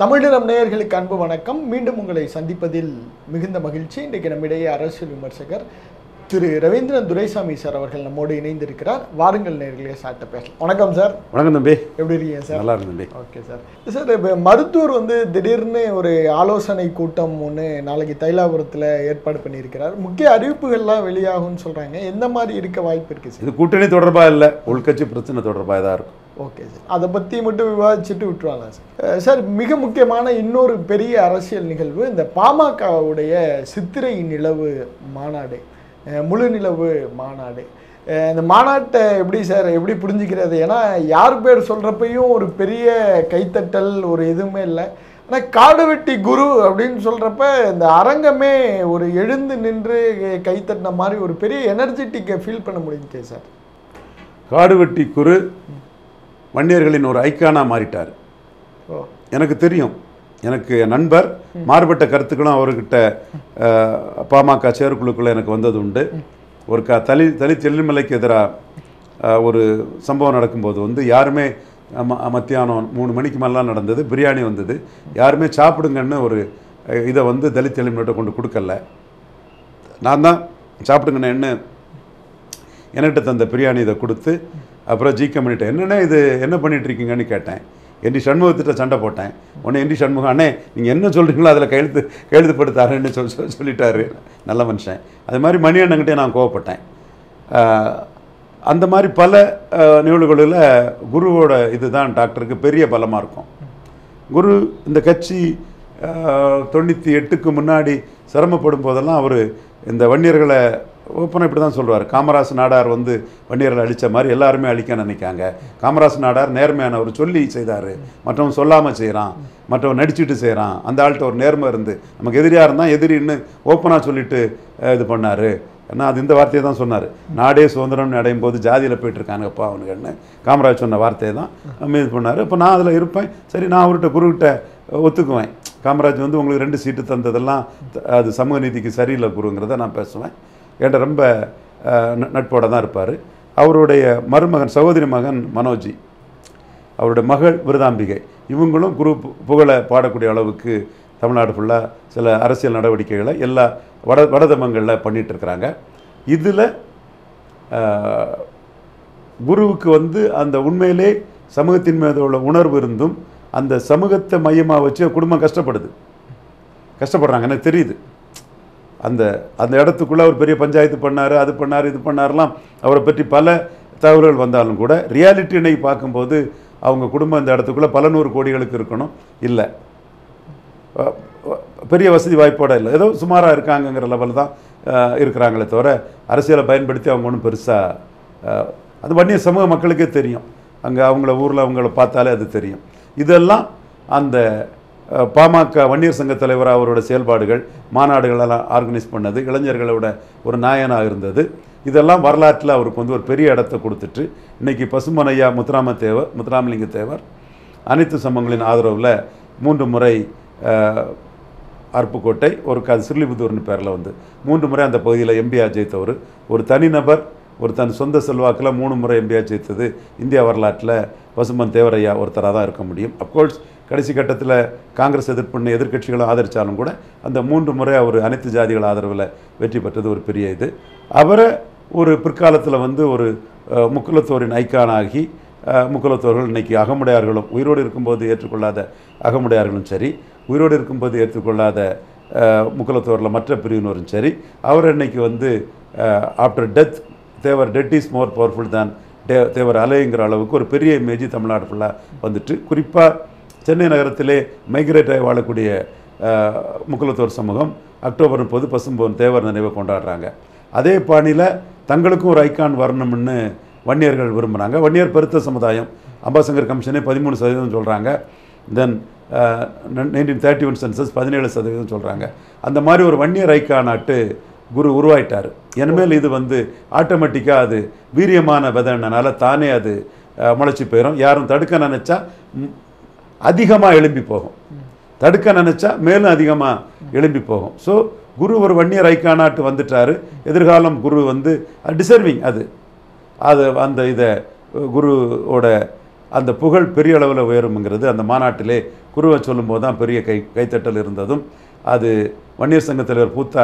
தமிழினம் நேயர்களுக்கு அன்பு வணக்கம். மீண்டும் உங்களை சந்திப்பதில் மிகுந்த மகிழ்ச்சி. இன்றைக்கு நம்மிடையே அரசியல் விமர்சகர் திரு ரவீந்திரன் துரைசாமி சார் அவர்கள் நம்மோடு இணைந்திருக்கிறார். வாருங்கள் நேயர்களே, சார்ட்ட பேசலாம். வணக்கம் சார். வணக்கம் தம்பி. எப்படி இருக்கீங்க சார்? நல்லா இருக்கு தம்பி. Okay sir. சார், இப்போ மருத்துவர் திடீர்னு ஒரு ஆலோசனை கூட்டம் ஒன்று நாளைக்கு தைலாபுரத்தில் ஏற்பாடு பண்ணியிருக்கிறார். முக்கிய அறிவிப்புகள்லாம் வெளியாகும்னு சொல்கிறாங்க. எந்த மாதிரி இருக்க வாய்ப்பு இருக்குது சார்? இது கூட்டணி தொடர்பாக இல்லை, உள்கட்சி பிரச்சனை தொடர்பாக தான் இருக்கும். ஓகே சார், அதை பற்றி மட்டும் விவாதிச்சுட்டு விட்டுருவாங்க சார். சார், மிக முக்கியமான இன்னொரு பெரிய அரசியல் நிகழ்வு இந்த பாமகவுடைய சித்திரை நிலவு மாநாடு, முழு நிலவு மாநாடு. இந்த மாநாட்டை எப்படி புரிஞ்சுக்கிறது? ஏன்னா யார் பேர் சொல்கிறப்பையும் ஒரு பெரிய கைத்தட்டல் ஒரு எதுவுமே இல்லை. ஆனால் காடுவெட்டி குரு அப்படின்னு சொல்கிறப்ப இந்த அரங்கமே ஒரு எழுந்து நின்று கைத்தட்டின மாதிரி ஒரு பெரிய எனர்ஜெட்டிக்கை ஃபீல் பண்ண முடியுது சார். காடுவெட்டி குரு வன்னியர்களின் ஒரு ஐக்கானாக மாறிட்டார். எனக்கு தெரியும், எனக்கு நண்பர், மாறுபட்ட கருத்துக்களும் அவர்கிட்ட பாமக செயற்குழுக்குள்ள எனக்கு வந்தது உண்டு. ஒரு தலித் எல்லிமலைக்கு எதிராக ஒரு சம்பவம் நடக்கும்போது யாருமே மத்தியானம் 3 மணிக்கு மேலாம் நடந்தது, பிரியாணி வந்தது, யாருமே சாப்பிடுங்கன்னு ஒரு இதை தலித் எல்லிமலைட்ட கொண்டு கொடுக்கல. நான் தான் சாப்பிடுங்கன்னு என்கிட்ட தந்த பிரியாணி இதை கொடுத்து அப்புறம் ஜிகே என்னென்ன இது என்ன பண்ணிகிட்ருக்கீங்கன்னு கேட்டேன். என்டி சண்முகத்திட்ட சண்டை போட்டேன். உடனே என்டி சண்முகம், அண்ணே நீங்கள் என்ன சொல்கிறீங்களோ அதில் கையெழுத்துப்படுத்தாருன்னு சொல்லிட்டாரு. நல்ல மனுஷன். அது மாதிரி மணி அண்ணங்கிட்டே நான் கோவப்பட்டேன். அந்த மாதிரி பல நிகழ்வுகளில் குருவோட இதுதான் டாக்டருக்கு பெரிய பலமாக இருக்கும். குரு இந்த கட்சி 98க்கு முன்னாடி சிரமப்படும் போதெல்லாம் அவர் இந்த வன்னியர்களை ஓப்பனாக இப்படி தான் சொல்லுவார். காமராஜ் நாடார் வன்னியர்களை அழித்த மாதிரி எல்லாருமே அழிக்க நினைக்காங்க. காமராஜ் நாடார் நேர்மையானவர், சொல்லி செய்தார், மற்றவன் சொல்லாமல் செய்கிறான், மற்றவன் நடிச்சுட்டு செய்கிறான். அந்த ஆள்கிட்ட ஒரு நேர்மை இருந்து நமக்கு எதிரியாக இருந்தால் எதிரின்னு ஓப்பனாக சொல்லிட்டு இது பண்ணார். ஏன்னா அது இந்த வார்த்தையை தான் சொன்னார். நாடே சுதந்திரம்னு அடையும் போது ஜாதியில் போயிட்டுருக்காங்கப்பா அவனுக்குன்னு காமராஜ் சொன்ன வார்த்தையை தான் இது பண்ணார். இப்போ நான் அதில் இருப்பேன். சரி, நான் அவர்கிட்ட குருக்கிட்ட ஒத்துக்குவேன். காமராஜ் உங்களுக்கு 2 சீட்டு தந்ததெல்லாம் அது சமூக நீதிக்கு சரியில்லை குருங்கிறத நான் பேசுவேன். என்கிட்ட ரொம்ப நட்போடு தான் இருப்பார். அவருடைய மருமகன், சகோதரி மகன் மனோஜி, அவருடைய மகள் விருதாம்பிகை, இவங்களும் குரு புகழை பாடக்கூடிய அளவுக்கு தமிழ்நாடு ஃபுல்லாக சில அரசியல் நடவடிக்கைகளை எல்லா வடதமங்களில் பண்ணிகிட்ருக்கிறாங்க. இதில் குருவுக்கு அந்த உண்மையிலே சமூகத்தின் மீது உள்ள உணர்வு இருந்தும் அந்த சமூகத்தை மையமாக வச்சு குடும்பம் கஷ்டப்படுறாங்க. எனக்கு தெரியுது. அந்த இடத்துக்குள்ளே அவர் பெரிய பஞ்சாயத்து பண்ணார், அது பண்ணார், இது பண்ணார்லாம் அவரை பற்றி பல தகவல்கள் வந்தாலும் கூட ரியாலிட்டி இன்னைக்கு பார்க்கும்போது அவங்க குடும்பம் இந்த இடத்துக்குள்ளே பல 100 கோடிகளுக்கு இருக்கணும், இல்லை பெரிய வசதி வாய்ப்போடு இல்லை, ஏதோ சுமாராக இருக்காங்கங்கிற லெவல் தான் இருக்கிறாங்களே தவிர அரசியலை பயன்படுத்தி அவங்க ஒன்றும் பெருசாக அது வன்னிய சமூக மக்களுக்கே தெரியும். அங்கே அவங்கள ஊரில் அவங்கள பார்த்தாலே அது தெரியும். இதெல்லாம் அந்த பாமக வன்னியர் சங்க தலைவராக அவரோட செயல்பாடுகள், மாநாடுகளெல்லாம் ஆர்கனைஸ் பண்ணது, இளைஞர்களோட ஒரு நாயனாக இருந்தது. இதெல்லாம் வரலாற்றில் அவருக்கு ஒரு பெரிய இடத்தை கொடுத்துட்டு இன்றைக்கி பசுமனையா முத்துராமலிங்க தேவர் அனைத்து சமூகங்களின் ஆதரவில் 3 முறை அருப்புக்கோட்டை, அது சிறுலிபுத்தூர்னு பேரில் 3 முறை அந்த பகுதியில் எம்பியாக ஜெயித்தவர். ஒரு தனிநபர் தன் சொந்த செல்வாக்கில் 3 முறை எம்பியாக ஜெயித்தது இந்தியா வரலாற்றில் பசுமன் தேவரையா ஒருத்தராக தான் இருக்க முடியும். அப்கோர்ஸ் கடைசி கட்டத்தில் காங்கிரஸ் எதிர்ப்புன்னு எதிர்கட்சிகளும் ஆதரித்தாலும் கூட அந்த 3 முறை அவர் அனைத்து ஜாதிகள் ஆதரவில் வெற்றி பெற்றது ஒரு பெரிய இது. அவரை ஒரு பிற்காலத்தில் ஒரு முக்குலத்தோரின் ஐக்கானாகி முக்குலத்தோர்கள் இன்றைக்கி அகமுடையார்களும் உயிரோடு இருக்கும்போது ஏற்றுக்கொள்ளாத அகமுடையார்களும் சரி, உயிரோடு இருக்கும்போது ஏற்றுக்கொள்ளாத முக்குலத்தோரில் மற்ற பிரிவினரும் சரி, அவர் இன்றைக்கி after death dead is more powerful தான் தேவர் அலைங்கிற அளவுக்கு ஒரு பெரிய இமேஜ் தமிழ்நாடு ஃபுல்லாக குறிப்பாக சென்னை நகரத்திலே மைக்ரேட் ஆகி வாழக்கூடிய முக்குலத்தோர் சமூகம் அக்டோபர் 30 பசும்பொன் தேவர் நினைவை கொண்டாடுறாங்க. அதே பாணியில் தங்களுக்கும் ஒரு ஐக்கான் வரணும்னு வன்னியர்கள் விரும்புகிறாங்க. வன்னியர் பெருத்த சமுதாயம் அம்பாசங்கர் கமிஷனே 13% சொல்கிறாங்க. தென் 1931 சென்சஸ் 17% சொல்கிறாங்க. அந்த மாதிரி ஒரு வன்னியர் ஐக்கானாட்டு குரு உருவாயிட்டார். இனிமேல் இது ஆட்டோமேட்டிக்காக அது வீரியமான விதைனால தானே அது முளைச்சி போயிடும். யாரும் தடுக்க நினச்சா அதிகமாக எழும்பி போகும், தடுக்க நினச்சா மேலும் அதிகமாக எழும்பி போகும். ஸோ குரு ஒரு வன்னியர் ஐக்கானாட்டு வந்துட்டார். எதிர்காலம் குரு டிசர்விங் அது அந்த இதை குருவோட அந்த புகழ் பெரிய அளவில் உயரும்ங்கிறது அந்த மாநாட்டிலே குருவை சொல்லும்போது தான் பெரிய கைத்தட்டல் இருந்ததும், அது வன்னியர் சங்க தலைவர் பூத்தா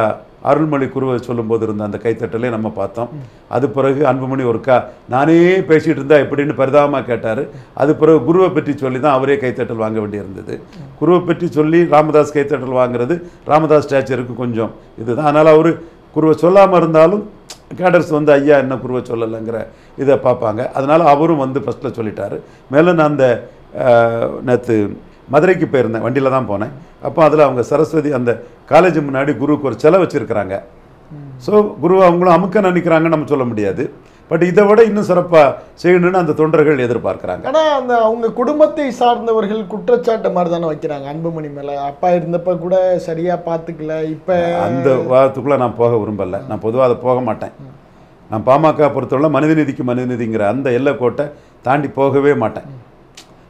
அருள்மொழி குருவை சொல்லும்போது இருந்த அந்த கைத்தட்டலே நம்ம பார்த்தோம். அது பிறகு அன்புமணி ஒருக்கா நானே பேசிகிட்டு இருந்தா எப்படின்னு பரிதாபமாக கேட்டார். அது பிறகு குருவை பற்றி சொல்லி தான் அவரே கைத்தட்டல் வாங்க வேண்டியிருந்தது. குருவை பற்றி சொல்லி ராமதாஸ் கைத்தட்டல் வாங்குறது ராமதாஸ் ஸ்டாச்சருக்கு கொஞ்சம் இதுதான். அதனால் அவர் குருவை சொல்லாமல் இருந்தாலும் கேடர்ஸ் வந்து ஐயா என்ன குருவை சொல்லலைங்கிற இதை பார்ப்பாங்க. அதனால் அவரும் வந்து ஃபஸ்ட்டில் சொல்லிட்டார். மேலும் நான் அந்த நேற்று மதுரைக்கு போயிருந்தேன், வண்டியில் தான் போனேன். அப்போ அதில் அவங்க சரஸ்வதி அந்த காலேஜ் முன்னாடி குருவுக்கு ஒரு செலை வச்சுருக்கிறாங்க. ஸோ குருவை அவங்களும் அமுக்க நினைக்கிறாங்கன்னு நம்ம சொல்ல முடியாது. பட் இதை விட இன்னும் சிறப்பாக செய்யணும்னு அந்த தொண்டர்கள் எதிர்பார்க்குறாங்க. ஆனால் அந்த அவங்க குடும்பத்தை சார்ந்தவர்கள் குற்றச்சாட்டு மாதிரி தானே வைக்கிறாங்க அன்புமணி மேலே. அப்பா இருந்தப்போ கூட சரியாக பார்த்துக்கல. இப்போ அந்த வாரத்துக்குள்ளே நான் போக விரும்பலை. நான் பொதுவாக அதை போக மாட்டேன். நான் பாமக பொறுத்தவரை மனிதநீதிக்கு மனிதநீதிங்கிற அந்த எல்லைக்கோட்டை தாண்டி போகவே மாட்டேன்.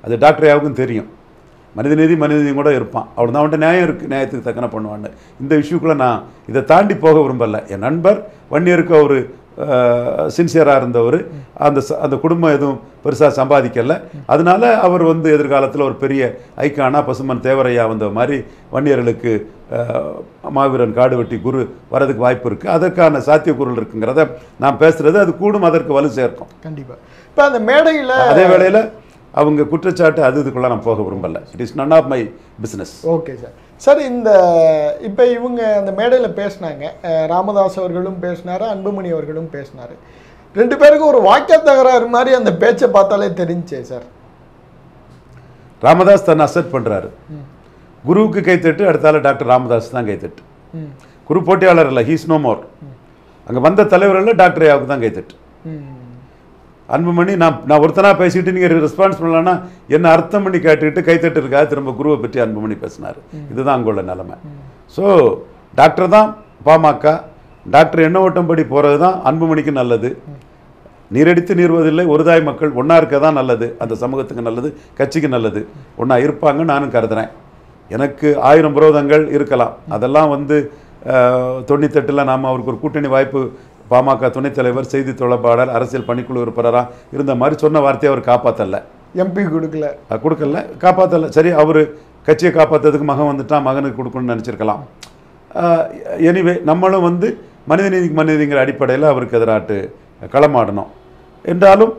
அது டாக்டர் யாவுக்கும் தெரியும். மனிதநீதியும் கூட இருப்பான். அவள் தான் அவன்கிட்ட நியாயம் இருக்குது, நியாயத்துக்கு தக்கன பண்ணுவான்னு. இந்த இஷ்யூக்குள்ளே நான் இதை தாண்டி போக விரும்பலை. என் நண்பர் வன்னியருக்கு அவர் சின்சியராக இருந்தவர். அந்த குடும்பம் எதுவும் பெருசாக சம்பாதிக்கலை. அதனால அவர் வந்து எதிர்காலத்தில் ஒரு பெரிய ஐக்கானா பசுமன் தேவரையா வந்த மாதிரி வன்னியர்களுக்கு மாவீரன் காடு வெட்டி குரு வரதுக்கு வாய்ப்பு இருக்குது. அதற்கான சாத்தியக்கூறுகள் இருக்குங்கிறத நான் பேசுகிறது அது கூடும், அதற்கு வலு சேர்க்கும் கண்டிப்பாக. இப்போ அந்த மேடையில் அதே வேளையில் அவங்க குற்றச்சாட்டு இதுக்குள்ளே நான் போக விரும்பலை. It is none of my business. Okay sir. Sir இந்த இப்போ இவங்க அந்த மேடையில் பேசினாங்க, ராமதாஸ் அவர்களும் பேசினார், அன்புமணி அவர்களும் பேசினார். ரெண்டு பேருக்கும் ஒரு வாக்கிய தகராறு மாதிரி அந்த பேச்சை பார்த்தாலே தெரிஞ்சே சார். ராமதாஸ் தன்னை அசெப்ட் பண்ணுறாரு. குருவுக்கு கைத்தட்டு, அடுத்தால டாக்டர் ராமதாஸ் தான் கைத்தட்டு. குரு போட்டியாளர் இல்லை, ஹீஸ் நோ மோர். அங்கே வந்த தலைவர்கள் டாக்டர் ஐயாவுக்கு தான் கைத்தட்டு. அன்புமணி நான் ஒருத்தனா பேசிட்டு நீங்கள் ரெஸ்பான்ஸ் பண்ணலன்னா என்ன அர்த்தம் பண்ணி கேட்டுக்கிட்டு கைத்தட்டு இருக்கா திரும்ப குருவை பற்றி அன்புமணி பேசினார். இதுதான் அங்குள்ள நிலைமை. ஸோ டாக்டர் தான் பாமக, டாக்டர் எண்ண ஓட்டம் படி போகிறது தான் அன்புமணிக்கு நல்லது. நீரடித்து நீர்வதில்லை, ஒரு தாய் மக்கள் ஒன்றா இருக்க தான் நல்லது. அந்த சமூகத்துக்கு நல்லது, கட்சிக்கு நல்லது. ஒன்றா இருப்பாங்க நானும் கருதுறேன். எனக்கு 1000 விரோதங்கள் இருக்கலாம். அதெல்லாம் வந்து 98 நாம் அவருக்கு ஒரு கூட்டணி வாய்ப்பு, பாமக துணைத் தலைவர், செய்தி தொடர்பாளர், அரசியல் பணிக்குழு உறுப்பினராக இருந்த மாதிரி சொன்ன வார்த்தையை அவர் காப்பாற்றலை. எம்பி கொடுக்கல, காப்பாற்றலை. சரி, அவர் கட்சியை காப்பாற்றுறதுக்கு மகன் வந்துட்டான், மகனுக்கு கொடுக்கணும்னு நினச்சிருக்கலாம். எனிவே நம்மளும் வந்து மனிதநீதிக்கு மனிதங்கிற அடிப்படையில் அவருக்கு எதிராட்டு களமாடணும். என்றாலும்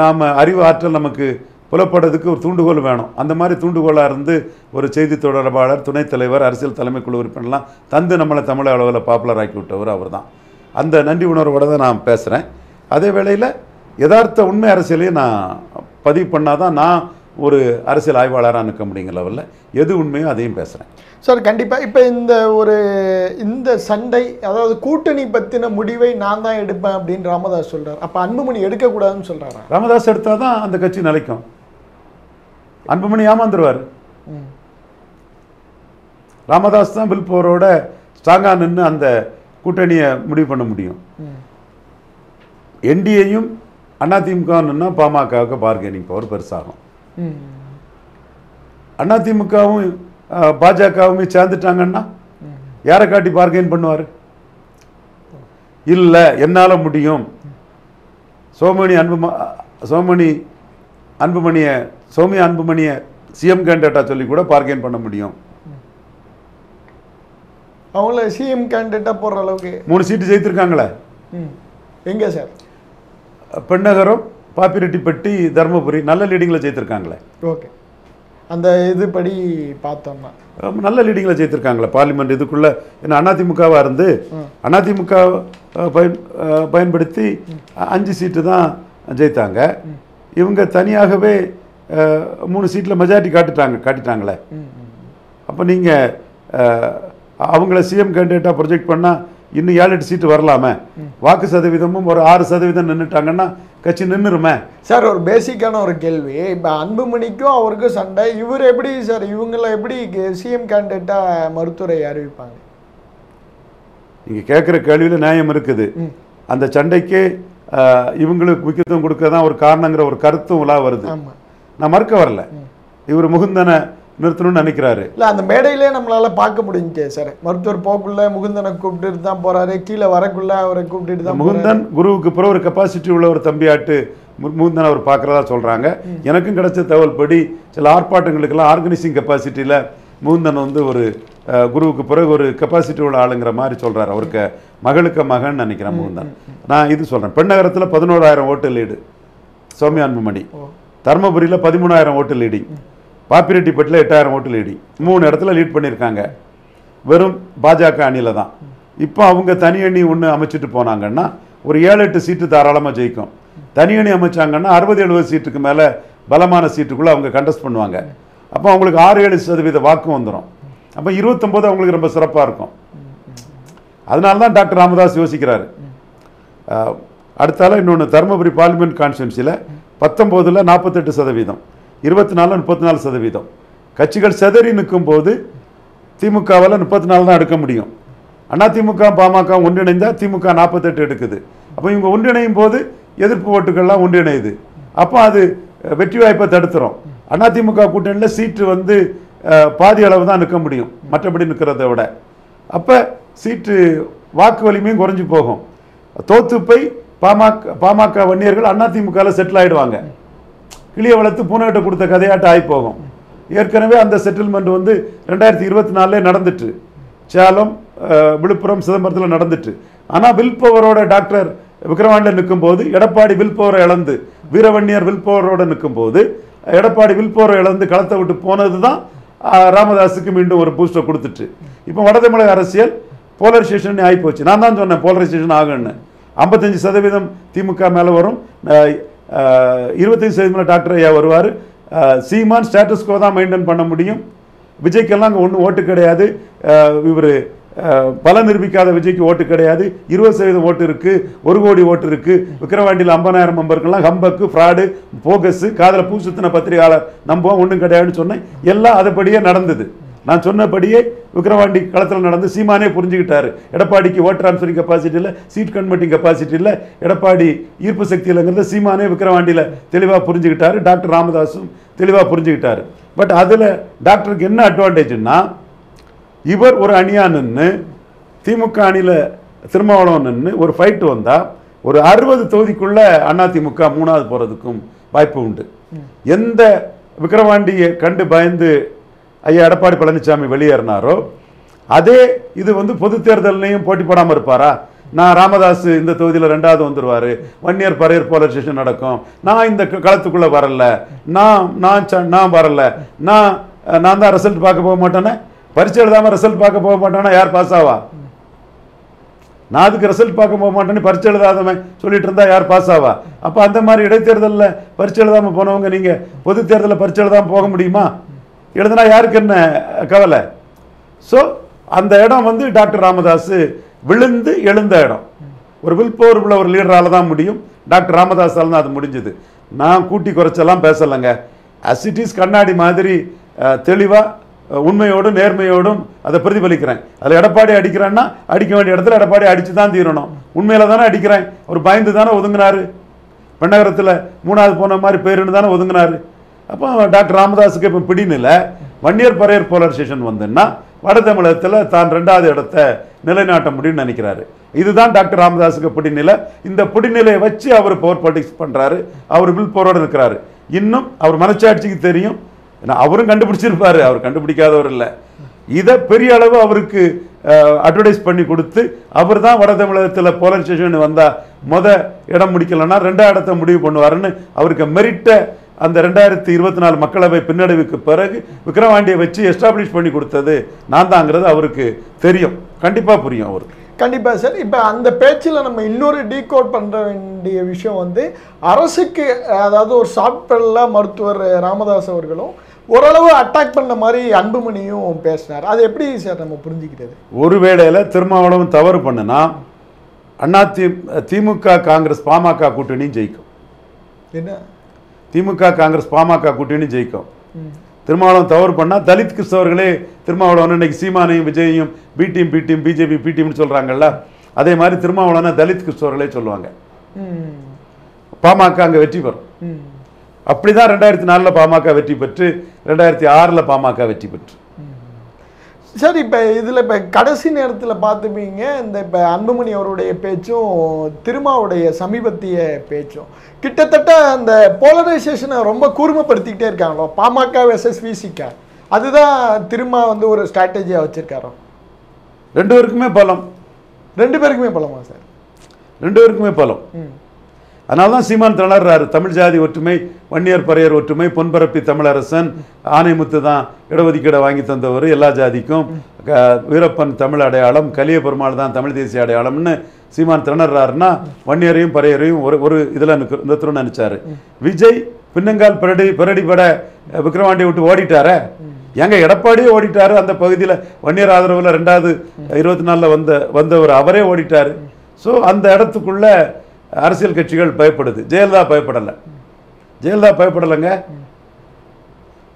நாம் அறிவு ஆற்றல் நமக்கு புலப்படுறதுக்கு ஒரு தூண்டுகோல் வேணும். அந்த மாதிரி தூண்டுகோலாக இருந்து ஒரு செய்தி தொடர்பாளர், துணைத் தலைவர், அரசியல் தலைமைக்குழு உறுப்பினர்லாம் தந்து நம்மளை தமிழ் அளவில் பாப்புலர் ஆக்கி விட்டவர் அவர் தான். அந்த நன்றி உணர்வோடு தான் நான் பேசுகிறேன். அதே வேளையில் யதார்த்த உண்மை அரசியலையும் நான் பதிவு பண்ணால் தான் நான் ஒரு அரசியல் ஆய்வாளராக நிற்க முடியுங்கிற லெவலில் எது உண்மையோ அதையும் பேசுகிறேன் சார். கண்டிப்பாக இப்போ இந்த சண்டை, அதாவது கூட்டணி பற்றின முடிவை நான் தான் எடுப்பேன் அப்படின்னு ராமதாஸ் சொல்கிறார். அப்போ அன்புமணி எடுக்கக்கூடாதுன்னு சொல்கிறாரா? ராமதாஸ் எடுத்தால் தான் அந்த கட்சி நிலைக்கும். அன்புமணி ஏமாந்துருவார். ராமதாஸ் தான் வில் போரோட ஸ்ட்ராங்காக நின்று அந்த கூட்டணியை முடிவு பண்ண முடியும். என்டிஏயும் அதிமுகன்னா பாமகவுக்கு பார்கெனிங் பவர் பெருசாகும். அதிமுகவும் பாஜகவுமே சேர்ந்துட்டாங்கன்னா யாரை காட்டி பார்கெயின் பண்ணுவார்? இல்லை, என்னால் முடியும். சோமியா அன்புமணியை சிஎம் கேண்டிடேட்டாக சொல்லி கூட பார்கெயின் பண்ண முடியும். அவங்கள சிஎம் கேண்டிடேட்டாக போடுற அளவுக்கு 3 சீட்டு ஜெயித்திருக்காங்களே. எங்கே சார்? பெண்ணகரம், பாப்பிரெட்டிப்பட்டி, தர்மபுரி நல்ல லீடிங்கில் ஜெயித்திருக்காங்களே. ஓகே, அந்த இதுபடி பார்த்தோம்னா நல்ல லீடிங்கில் ஜெயித்திருக்காங்களே பார்லிமெண்ட் இதுக்குள்ளே. ஏன்னா அதிமுகவாக இருந்து அதிமுக பயன்படுத்தி 5 சீட்டு தான் ஜெயித்தாங்க. இவங்க தனியாகவே 3 சீட்டில் மெஜாரிட்டி காட்டிட்டாங்களே. அப்போ நீங்கள் அவங்கள சிஎம் கேண்டிடேட்டாக ப்ரொஜெக்ட் பண்ணால் இன்னும் 7-8 சீட்டு வரலாமே. வாக்கு சதவீதமும் ஒரு 6% நின்றுட்டாங்கன்னா கட்சி நின்றுருமே. சார், ஒரு பேசிக்கான ஒரு கேள்வி. இப்போ அன்புமணிக்கும் அவருக்கும் சண்டை. இவர் எப்படி சார், இவங்கள எப்படி சிஎம் கேண்டிடேட்டாக மருத்துவரை அறிவிப்பாங்க? நீங்கள் கேட்குற கேள்வியில் நியாயம் இருக்குது. அந்த சண்டைக்கு இவங்களுக்கு முக்கியத்துவம் கொடுக்க தான் ஒரு காரணங்கிற ஒரு கருத்தும் உலா வருது. நான் மறுக்க வரல. இவர் முகுந்தனை நிறுத்தணும்னு நினைக்கிறாரு. இல்லை, அந்த மேடையிலே நம்மளால பார்க்க முடிஞ்சே சார். மருத்துவர் போக்குள்ள முகுந்தனை கூப்பிட்டு தான் போறாரு, கீழே வரக்குள்ள அவரை கூப்பிட்டு தான். முகுந்தன் குருவுக்கு பிறகு ஒரு கெப்பாசிட்டி உள்ள ஒரு தம்பியாட்டு முந்தின அவர் பார்க்குறதா சொல்கிறாங்க. எனக்கும் கிடைச்ச தகவல் படி சில ஆர்ப்பாட்டங்களுக்கெல்லாம் ஆர்கனைசிங் கெப்பாசிட்டியில் முகுந்தன் வந்து ஒரு குருவுக்கு பிறகு ஒரு கெப்பாசிட்டி உள்ள ஆளுங்கிற மாதிரி சொல்கிறார். அவருக்கு மகளுக்கு மகன் நினைக்கிறேன் முகுந்தன். நான் இது சொல்கிறேன், பெண்ணகரத்தில் 11,000 ஓட்டு லீடு சௌமியா அன்புமணி, தர்மபுரியில் 13,000 ஓட்டு லீடிங், பாப்பிரெட்டிப்பட்டில் 8,000 ஓட்டு லீடிங், 3 இடத்துல லீட் பண்ணியிருக்காங்க வெறும் பாஜக அணியில் தான். இப்போ அவங்க தனி அணி ஒன்று அமைச்சிட்டு போனாங்கன்னா ஒரு 7-8 சீட்டு தாராளமாக ஜெயிக்கும். தனி அணி அமைச்சாங்கன்னா 60-70 சீட்டுக்கு மேலே பலமான சீட்டுக்குள்ளே அவங்க கண்டெஸ்ட் பண்ணுவாங்க. அப்போ அவங்களுக்கு 6-7% வாக்கு வந்துடும். அப்போ 29 அவங்களுக்கு ரொம்ப சிறப்பாக இருக்கும். அதனால தான் டாக்டர் ராமதாஸ் யோசிக்கிறாரு. அடுத்தால இன்னொன்று, தருமபுரி பார்லிமெண்ட் கான்ஸ்டியூன்சியில் 19 48%, 24 34%. கட்சிகள் செதறி நிற்கும் போது திமுகவால் 34 தான் எடுக்க முடியும். அதிமுக பாமக ஒன்றிணைந்தால் திமுக 48 எடுக்குது. அப்போ இவங்க ஒன்றிணையும் போது எதிர்ப்பு ஓட்டுகள்லாம் ஒன்றிணையுது. அப்போ அது வெற்றி வாய்ப்பை தடுத்துரும். அதிமுக கூட்டணியில் சீட்டு வந்து பாதி அளவு தான் நிற்க முடியும் மற்றபடி நிற்கிறத விட. அப்போ சீட்டு வாக்கு வலிமையும் குறைஞ்சி போகும். தோத்து போய் பாமக வன்னியர்கள் அதிமுகவில் செட்டில் ஆகிடுவாங்க. கிளியை வளர்த்து பூனைகிட்ட கொடுத்த கதையாட்ட ஆகி போகும். ஏற்கனவே அந்த செட்டில்மெண்ட் வந்து 2024 நடந்துட்டு, சேலம், விழுப்புரம், சிதம்பரத்தில் நடந்துட்டு. ஆனால் வில் பவரோட டாக்டர் விக்கிரவாண்டில் நிற்கும் போது எடப்பாடி வில் பவரை இழந்து, வீரவன்னியர் வில் பவரோட நிற்கும் போது எடப்பாடி வில் பவரை இழந்து களத்தை விட்டு போனது தான் ராமதாஸுக்கு மீண்டும் ஒரு பூஸ்டர் கொடுத்துட்டு. இப்போ வடதமிழக அரசியல் போலரைசேஷன் ஆகி போச்சு. நான் தான் சொன்னேன் போலரைசேஷன் ஆகுன்னு. 55% திமுக மேலே வரும், 25% டாக்டர் ஐயா வருவார். சீமான் ஸ்டேட்டஸ்கோ தான் மெயின்டைன் பண்ண முடியும். விஜய்க்கெல்லாம் அங்கே ஒன்றும் ஓட்டு கிடையாது. இவர் பல நிரூபிக்காத விஜய்க்கு ஓட்டு கிடையாது. 20% ஓட்டு இருக்குது, 1 கோடி ஓட்டு இருக்குது. விக்கிரவாண்டியில் 50,000 மெம்பருக்கெல்லாம் ஹம்பக்கு, ஃப்ராடு, போகஸு, காதில் பூ சுத்தின பத்திரிகையாளர் நம்புவோம் ஒன்றும் கிடையாதுன்னு சொன்னேன். எல்லாம் அதுபடியே நடந்தது. நான் சொன்னபடியே விக்கிரவாண்டி களத்தில் நடந்து சீமானே புரிஞ்சுக்கிட்டாரு. எடப்பாடிக்கு ஓட் டிரான்ஸ்ஃபரிங் கெப்பாசிட்டி இல்லை, சீட் கன்வெர்ட்டிங் கெப்பாசிட்டி இல்லை, எடப்பாடி ஈர்ப்பு சக்தி இல்லைங்கிறத சீமானே விக்கிரவாண்டியில் தெளிவாக புரிஞ்சுக்கிட்டாரு. டாக்டர் ராமதாஸும் தெளிவாக புரிஞ்சுக்கிட்டாரு. பட் அதில் டாக்டருக்கு என்ன அட்வான்டேஜ்னா, இவர் ஒரு அணியா நின்று திமுக அணியில் திருமாவளவன் நின்று ஒரு ஃபைட்டு வந்தால் ஒரு 60 தொகுதிக்குள்ளே அதிமுக 3வது போகிறதுக்கும் வாய்ப்பு உண்டு. எந்த விக்கிரவாண்டியை கண்டு பயந்து ஐயா எடப்பாடி பழனிசாமி வெளியேறினாரோ அதே இது வந்து பொது தேர்தலையும் போட்டி போடாமல் இருப்பாரா? நான் ராமதாஸ் இந்த தொகுதியில் 2வது வந்துடுவார், வன்னியர் பரையர் போலரைசேஷன் நடக்கும், நான் இந்த களத்துக்குள்ளே வரல, நான் வரல, நான் தான் ரிசல்ட் பார்க்க போக மாட்டேனே, பரிசு எழுதாமல் ரிசல்ட் பார்க்க போக மாட்டானா யார் பாஸ் ஆவா? நான் அதுக்கு ரிசல்ட் பார்க்க போக மாட்டேன்னு பரிசு எழுதாதவன் சொல்லிட்டு இருந்தா யார் பாஸ் ஆவா? அப்போ அந்த மாதிரி இடைத்தேர்தலில் பரிசு எழுதாமல் போனவங்க நீங்கள் பொது தேர்தலில் பரிசு எழுதாமல் போக முடியுமா? எழுதுனா யாருக்கு என்ன கவலை? ஸோ அந்த இடம் வந்து டாக்டர் ராமதாஸ் விழுந்து எழுந்த இடம். ஒரு வில்பவர் உள்ள ஒரு லீடரால் தான் முடியும். டாக்டர் ராமதாஸால் தான் அது முடிஞ்சது. நான் கூட்டி குறைச்செல்லாம் பேசலைங்க. அசிட்டிஸ் கண்ணாடி மாதிரி தெளிவாக உண்மையோடும் நேர்மையோடும் அதை பிரதிபலிக்கிறேன். அதில் எடப்பாடி அடிக்கிறேன்னா அடிக்க வேண்டிய இடத்துல எடப்பாடி அடித்து தான் தீரணும். உண்மையில் தானே அடிக்கிறேன். ஒரு பயந்து தானே ஒதுங்கினார். பெண்ணகரத்தில் 3வது போன மாதிரி பேருன்னு தானே ஒதுங்கினார். அப்போ டாக்டர் ராமதாஸுக்கு இப்போ பிடிநில வன்னியர் பரையர் போலரைசேஷன் வந்துன்னா வட தமிழகத்தில் தான் 2வது இடத்தை நிலைநாட்ட முடியும்னு நினைக்கிறாரு. இதுதான் டாக்டர் ராமதாஸுக்கு பிடிநிலை. இந்த பிடிநிலையை வச்சு அவர் பவர் பாலிடிக்ஸ் பண்ணுறாரு. அவர் வில் பவரோடு இருக்கிறாரு. இன்னும் அவர் மனச்சாட்சிக்கு தெரியும். அவரும் கண்டுபிடிச்சிருப்பாரு, அவர் கண்டுபிடிக்காதவர் இல்லை. இதை பெரிய அளவு அவருக்கு அட்வர்டைஸ் பண்ணி கொடுத்து அவர் தான் வட தமிழகத்தில் போலரைசேஷன் வந்தால் இடம் முடிக்கலன்னா 2வது இடத்தை முடிவு பண்ணுவாருன்னு அவருக்கு மெரிட்ட அந்த 2024 மக்களவை பின்னடைவுக்கு பிறகு விக்கிரவாண்டியை வச்சு எஸ்டாப்ளிஷ் பண்ணி கொடுத்தது நான் தாங்கிறது அவருக்கு தெரியும். கண்டிப்பாக புரியும் அவருக்கு. கண்டிப்பாக சார். இப்போ அந்த பேச்சில் நம்ம இன்னொரு டீகோட் பண்ணுற வேண்டிய விஷயம் வந்து அரசுக்கு, அதாவது ஒரு சாஃப்ட்வேரில் மருத்துவர் ராமதாஸ் அவர்களும் ஓரளவு அட்டாக் பண்ண மாதிரி அன்புமணியும் பேசினார். அது எப்படி சார் நம்ம புரிஞ்சுக்கிறது? ஒருவேளையில் திருமாவளவன் தவறு பண்ணுனா திமுக காங்கிரஸ் பாமக கூட்டணியும் ஜெயிக்கும். என்ன? திமுக காங்கிரஸ் பாமக கூட்டணியும் ஜெயிக்கும். திருமாவளவன் தவறு பண்ணால் தலித் கிறிஸ்தவர்களே திருமாவளவன் இன்னைக்கு சீமானையும் விஜயையும் பி டீம் பிஜேபி பி டீம்னு சொல்கிறாங்கல்ல, அதே மாதிரி திருமாவளவனை தலித் கிறிஸ்தவர்களே சொல்லுவாங்க. பாமக அங்கே வெற்றி பெறும். அப்படிதான் 2004 பாமக வெற்றி பெற்று 2006 பாமக வெற்றி பெற்று. சார் இப்போ இதில் இப்போ கடைசி நேரத்தில் பார்த்துப்பீங்க இந்த இப்போ அன்புமணி அவருடைய பேச்சும் திருமாவுடைய சமீபத்திய பேச்சும் கிட்டத்தட்ட அந்த போலரைசேஷனை ரொம்ப கூர்மைப்படுத்திக்கிட்டே இருக்காங்களோ பாமக வெர்சஸ் விசிக. அதுதான் திருமா வந்து ஒரு ஸ்ட்ராட்டஜியாக வச்சுருக்காரோ. 2 பேருக்குமே பலம். 2 பேருக்குமே பலமா சார்? 2 பேருக்குமே பலம். அதனால தான் சீமான் திணறாரு. தமிழ் ஜாதி ஒற்றுமை, வன்னியர் பறையர் ஒற்றுமை, பொன்பரப்பி தமிழரசன், ஆனைமுத்து தான் இடஒதுக்கீடை வாங்கி தந்தவர் எல்லா ஜாதிக்கும், வீரப்பன் தமிழ் அடையாளம், கலிய பெருமாள் தான் தமிழ் தேசிய அடையாளம்னு சீமான் திணறாருன்னா வன்னியரையும் பறையரையும் ஒரு இதில் நிறுத்தணும்னு நினைச்சாரு. விஜய் பின்னங்கால் பிரடி பட விக்ரவாண்டியை விட்டு ஓடிட்டார. எங்க எடப்பாடியே ஓடிட்டாரு. அந்த பகுதியில் வன்னியர் ஆதரவில் 2024 வந்தவர் அவரே ஓடிட்டாரு. ஸோ அந்த இடத்துக்குள்ள அரசியல் கட்சிகள் பயப்படுது. ஜெயலலிதா பயப்படலைங்க.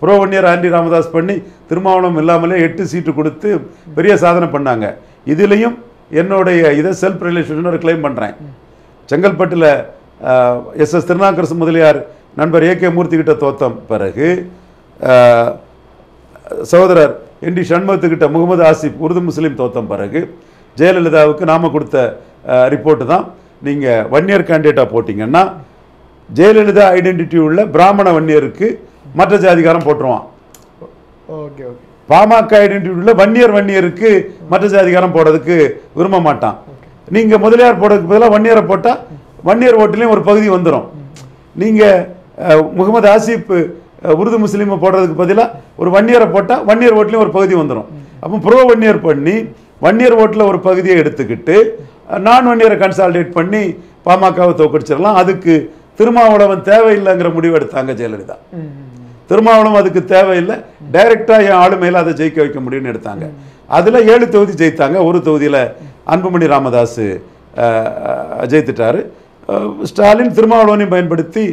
புரோ வன்னியர் ஆண்டி ராமதாஸ் பண்ணி திருமாவளவன் இல்லாமலே 8 சீட்டு கொடுத்து பெரிய சாதனை பண்ணாங்க. இதுலேயும் என்னுடைய இதை செல்ஃப் ரிலேஷன் கிளைம் பண்ணுறேன். செங்கல்பட்டில் SS திருநாக்கரசு முதலியார் நண்பர் AK மூர்த்தி கிட்ட தோத்தம் பிறகு சகோதரர் ND சண்முகத்துக்கிட்ட முகமது ஆசிப் உருது முஸ்லீம் தோத்தம் பிறகு ஜெயலலிதாவுக்கு நாம கொடுத்த ரிப்போர்ட்டு தான், நீங்கள் வன்னியர் கேண்டிடேட்டாக போட்டிங்கன்னா ஜெயலலிதா ஐடென்டிட்டி உள்ள பிராமண வன்னியருக்கு மற்ற ஜாதிகாரம் போட்டுருவான். Okay okay. பாமக ஐடென்டிட்டி உள்ள வன்னியருக்கு மற்ற ஜாதிகாரம் போடுறதுக்கு விரும்ப மாட்டான். நீங்கள் முதலியார் போடுறதுக்கு பதிலாக வன்னியரை போட்டால் வன்னியர் ஓட்டுலேயும் ஒரு பகுதி வந்துடும். நீங்கள் முகமது ஆசிப் உருது முஸ்லீமை போடுறதுக்கு பதிலாக ஒரு வன்னியரை போட்டால் வன்னியர் ஓட்டுலேயும் ஒரு பகுதி வந்துடும். அப்போ ப்ரோ வன்னியர் பண்ணி வன்னியர் ஓட்டில் ஒரு பகுதியை எடுத்துக்கிட்டு நான் வன்னியரை கன்சாலிடேட் பண்ணி பாமகவை தோக்கடிச்சிடலாம். அதுக்கு திருமாவளவன் தேவையில்லைங்கிற முடிவு எடுத்தாங்க ஜெயலலிதா. திருமாவளவன் அதுக்கு தேவையில்லை, டைரெக்டாக என் ஆளுமையில் அதை ஜெயிக்க வைக்க முடியும்னு எடுத்தாங்க. அதில் 7 தொகுதி ஜெயித்தாங்க. ஒரு தொகுதியில் அன்புமணி ராமதாஸ் ஜெயித்துட்டாரு. ஸ்டாலின் திருமாவளவனையும் பயன்படுத்தி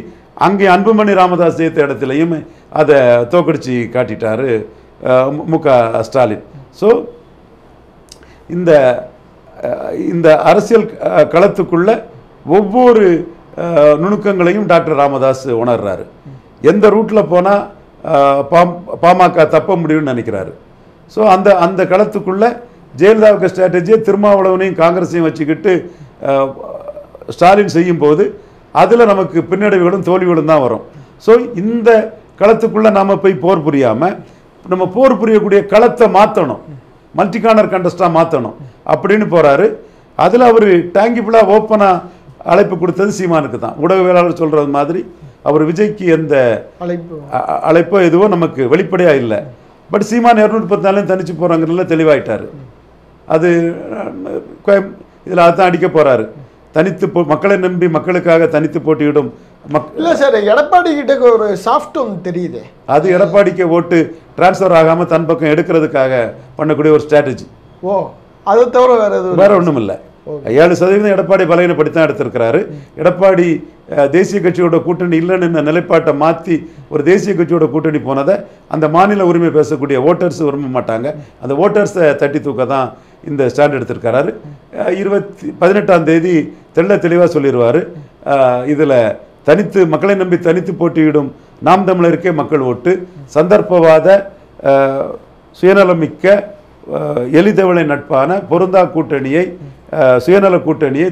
அங்கே அன்புமணி ராமதாஸ் ஜெயித்த இடத்துலையும் அதை தோக்கடிச்சு காட்டிட்டாரு முக ஸ்டாலின். ஸோ இந்த அரசியல் களத்துக்குள்ள ஒவ்வொரு நுணுக்கங்களையும் டாக்டர் ராமதாஸ் உணர்றாரு. எந்த ரூட்டில் போனால் பாமக தப்ப முடியும்னு நினைக்கிறாரு. ஸோ அந்த களத்துக்குள்ள ஜெயலலிதாவுக்கு ஸ்ட்ராட்டஜியை திருமாவளவனையும் காங்கிரஸையும் வச்சுக்கிட்டு ஸ்டாலின் செய்யும்போது அதில் நமக்கு பின்னடைவுகளும் தோல்விகளும் தான் வரும். ஸோ இந்த களத்துக்குள்ளே நாம் போய் போர் புரியாமல் நம்ம போர் புரியக்கூடிய களத்தை மாற்றணும், மல்டி கார்னர் கண்டஸ்டாக மாற்றணும் அப்படின்னு போகிறாரு. அதில் அவர் டேங்கிபிளாக ஓப்பனாக அழைப்பு கொடுத்தது சீமானுக்கு தான். ஊடகவியலாளர் சொல்கிறது மாதிரி அவர் விஜய்க்கு எந்த அழைப்போ எதுவோ நமக்கு வெளிப்படையாக இல்லை. பட் சீமான் 214 தனிச்சு போகிறாங்கிறதுல தெளிவாயிட்டார். அது இதில் அதுதான் அடிக்க போகிறாரு. தனித்து மக்களை நம்பி மக்களுக்காக தனித்து போட்டியிடும் இல்லை சார், எடப்பாடி கிட்ட ஒரு சாஃப்ட் ஒன்று தெரியுது. அது எடப்பாடிக்கு ஓட்டு டிரான்ஸ்ஃபர் ஆகாமல் தன் பக்கம் எடுக்கிறதுக்காக பண்ணக்கூடிய ஒரு ஸ்ட்ராட்டஜி. ஓ, அதை தவிர வேற ஒன்றும் இல்லை. 7% எடப்பாடி பலகீனப்படுத்தி தான் எடுத்திருக்கிறாரு. எடப்பாடி தேசிய கட்சியோட கூட்டணி இல்லைன்னு நிலைப்பாட்டை மாற்றி ஒரு தேசிய கட்சியோட கூட்டணி போனதை அந்த மாநில உரிமை பேசக்கூடிய ஓட்டர்ஸ் விரும்ப மாட்டாங்க. அந்த ஓட்டர்ஸை தட்டி தூக்க தான் இந்த ஸ்டாண்ட் எடுத்திருக்கிறாரு. 18ஆம் தேதி தெளிவாக சொல்லிடுவார். இதில் மக்களை நம்பி தனித்து போட்டியிடும் நாம் தமிழருக்கே மக்கள் ஓட்டு, சந்தர்ப்பவாத சுயநலமிக்க எளிதவளை நட்பான பொருந்தா கூட்டணியை சுயநல கூட்டணியை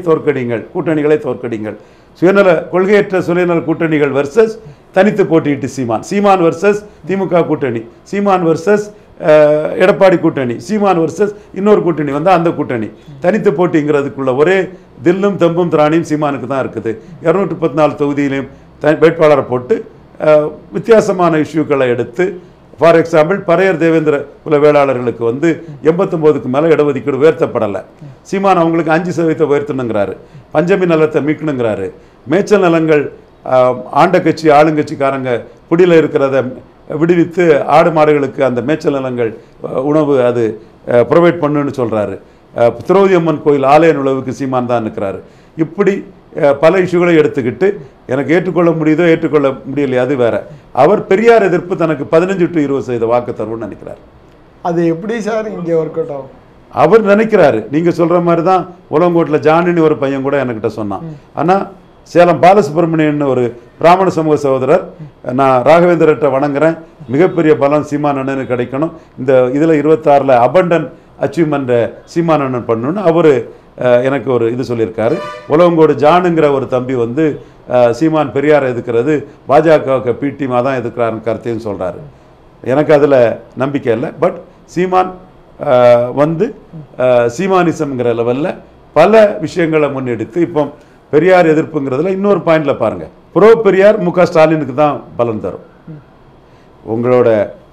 கூட்டணிகளை தோற்கடிங்கள். சுயநல கொள்கையற்ற சுயநல கூட்டணிகள் வர்சஸ் தனித்து போட்டியிட்டு சீமான் வர்சஸ் திமுக கூட்டணி, சீமான் வர்சஸ் எடப்பாடி கூட்டணி, சீமான் வர்சஸ் இன்னொரு கூட்டணி வந்தால் அந்த கூட்டணி. தனித்து போட்டிங்கிறதுக்குள்ள ஒரே தில்லும் தெம்பும் திராணியும் சீமானுக்கு தான் இருக்குது. 214 தொகுதியிலையும் வேட்பாளரை போட்டு வித்தியாசமான இஷ்யூக்களை எடுத்து, ஃபார் எக்ஸாம்பிள் பறையர் தேவேந்திர குல வேளாளர்களுக்கு 89க்கு மேலே இடஒதுக்கீடு உயர்த்தப்படலை. சீமான் அவங்களுக்கு 5% உயர்த்தணுங்கிறாரு. பஞ்சமி நலத்தை மீட்கணுங்கிறாரு. மேய்ச்சல் நிலங்கள் ஆண்ட கட்சி ஆளுங்கட்சிக்காரங்க பிடியில் இருக்கிறத விடுவித்து ஆடு மாடுகளுக்கு அந்த மேய்ச்சல் நிலங்கள் உணவு அது ப்ரொவைட் பண்ணுன்னு சொல்கிறாரு. திரௌதி அம்மன் கோயில் ஆலய நுழைவுக்கு சீமான் தான் இருக்கிறாரு. இப்படி பல இஷ்யூகளை எடுத்துக்கிட்டு எனக்கு ஏற்றுக்கொள்ள முடியுதோ ஏற்றுக்கொள்ள முடியலையா அது வேற. அவர் பெரியார் எதிர்ப்பு தனக்கு 15 to 20% வாக்கு தருவோம்னு நினைக்கிறார். அது எப்படி சார் இங்கே ஒர்க் அவுட் ஆகும்? அவர் நினைக்கிறாரு. நீங்கள் சொல்கிற மாதிரி தான் உலகங்கோட்டில் ஜானின்னு ஒரு பையன் கூட என்கிட்ட சொன்னான். ஆனால் சேலம் பாலசுப்ரமணியன் ஒரு பிராமண சமூக சகோதரர், நான் ராகவேந்திரத்தை வணங்குறேன், மிகப்பெரிய பலம் சீமான் அண்ணனுக்கு கிடைக்கணும், இந்த இதில் 26ல் அபண்டன் அச்சீவ்மெண்ட்டை சீமான் அண்ணன் பண்ணணும்னு அவர் எனக்கு ஒரு இது சொல்லியிருக்காரு. உலகங்கோடு ஜானுங்கிற ஒரு தம்பி வந்து சீமான் பெரியாரை எதுக்கிறது பாஜகவுக்கு பிடிமாக தான் எதுக்குறாருன்னு கருத்தையும் சொல்கிறாரு. எனக்கு அதில் நம்பிக்கை இல்லை. பட் சீமான் வந்து சீமானிசம்ங்கிற லெவலில் பல விஷயங்களை முன்னெடுத்து இப்போ பெரியார் எதிர்ப்புங்கிறதுல இன்னொரு பாயிண்டில் பாருங்கள், ப்ரோ பெரியார் மு.க. ஸ்டாலினுக்கு தான் பலன் தரும். உங்களோட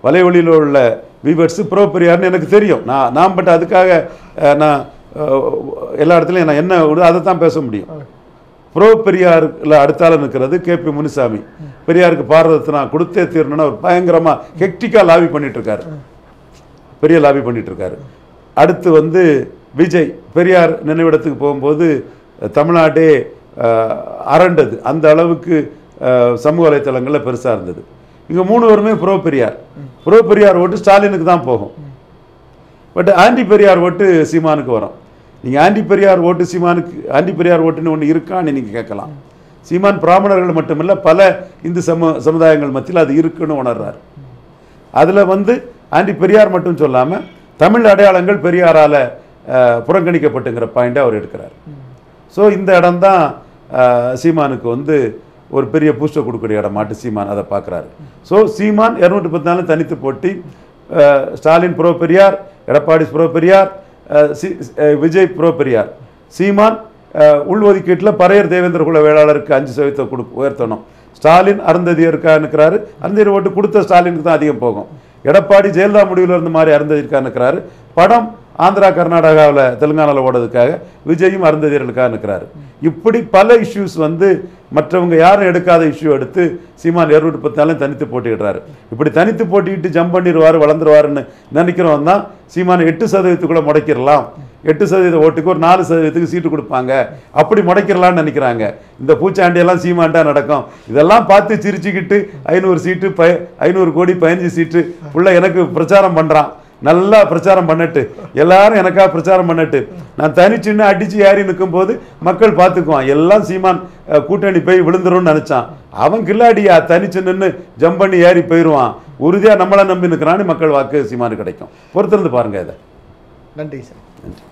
வலைவழியில் உள்ள வீவர்ஸு ப்ரோ பெரியார்னு எனக்கு தெரியும். நான் பட் அதுக்காக நான் எல்லா இடத்துலையும் நான் என்ன அதை தான் பேச முடியும். ப்ரோ பெரியாரில் அடுத்தால நிற்கிறது KP முனுசாமி. பெரியாருக்கு பாரதத்தை நான் கொடுத்தே தீரணும்னு அவர் பயங்கரமாக ஹெக்டிக்காக லாபி பண்ணிகிட்ருக்காரு, பெரிய லாபி பண்ணிகிட்ருக்காரு. அடுத்து வந்து விஜய் பெரியார் நினைவிடத்துக்கு போகும்போது தமிழ்நாடே அரண்டது, அந்த அளவுக்கு சமூக வலைத்தளங்களில் பெருசாக இருந்தது. இங்கே 3 பேருமே ப்ரோ பெரியார் ஓட்டு ஸ்டாலினுக்கு தான் போகும். பட் ஆன்டி பெரியார் ஓட்டு சீமானுக்கு வரும். நீங்கள் ஆன்டி பெரியார் ஓட்டு சீமானுக்கு, ஆன்டி பெரியார் ஓட்டுன்னு ஒன்று இருக்கான்னு நீங்கள் கேட்கலாம். சீமான் பிராமணர்கள் மட்டுமில்லை பல இந்து சமுதாயங்கள் மத்தியில் அது இருக்குன்னு உணர்றார். அதில் வந்து ஆன்டி பெரியார் மட்டும் சொல்லாமல் தமிழ் அடையாளங்கள் பெரியாரால் புறக்கணிக்கப்பட்டுங்கிற பாயிண்டை அவர் எடுக்கிறார். ஸோ இந்த இடம்தான் சீமானுக்கு வந்து ஒரு பெரிய பூஸ்டர் கொடுக்கக்கூடிய இடம் மாட்டு சீமான் அதை பார்க்குறாரு. ஸோ சீமான் 214 தனித்து போட்டி, Stalin bro Periyar, Edappadi bro Periyar, Vijay bro Periyar. Seeman உள்ஒதுக்கீட்டில் பறையர் தேவேந்திர குல வேளாளருக்கு 5% உயர்த்தணும். ஸ்டாலின் அருந்ததியருக்கா இருக்கிறாரு, அருந்ததியர் ஓட்டு கொடுத்த ஸ்டாலினுக்கு தான் அதிகம் போகும். எடப்பாடி ஜெயலலிதா முடிவில் இருந்த மாதிரி அருந்ததியருக்கா இருக்கிறாரு. படம் ஆந்திரா கர்நாடகாவில் தெலுங்கானாவில் ஓடுறதுக்காக விஜயும் அருந்ததியர்களுக்காக இருக்கிறாரு. இப்படி பல இஷ்யூஸ் வந்து மற்றவங்க யாரும் எடுக்காத இஷ்யூ எடுத்து சீமான் 214 தனித்து போட்டிடுறாரு. இப்படி தனித்து போட்டிக்கிட்டு ஜம்ப் பண்ணிடுவார் வளர்ந்துருவாருன்னு நினைக்கிறவன் தான் சீமான் 8% முடக்கிடலாம், 8% ஓட்டுக்கு ஒரு 4% சீட்டு கொடுப்பாங்க, அப்படி முடக்கிடலான்னு நினைக்கிறாங்க. இந்த பூச்சாண்டியெல்லாம் சீமான்டா நடக்கும். இதெல்லாம் பார்த்து சிரிச்சுக்கிட்டு 500 சீட்டு 500 கோடி 15 சீட்டு உள்ள எனக்கு பிரச்சாரம் பண்ணுறான். நல்லா பிரச்சாரம் பண்ணட்டு, எல்லாரும் எனக்காக பிரச்சாரம் பண்ணட்டு, நான் தனிச்சுன்னு அடிச்சு ஏறி நிற்கும் போது மக்கள் பார்த்துக்குவான். எல்லாம் சீமான் கூட்டணி போய் விழுந்துரும்னு நினைச்சான். அவன் கில்லாடியா தனிச்சு நின்று ஜம்ப் பண்ணி ஏறி போயிடுவான். உறுதியாக நம்மளை நம்பி நிற்கிறான்னு மக்கள் வாக்கு சீமானு கிடைக்கும். பொறுத்திருந்து பாருங்க இதை. நன்றி சார். நன்றி.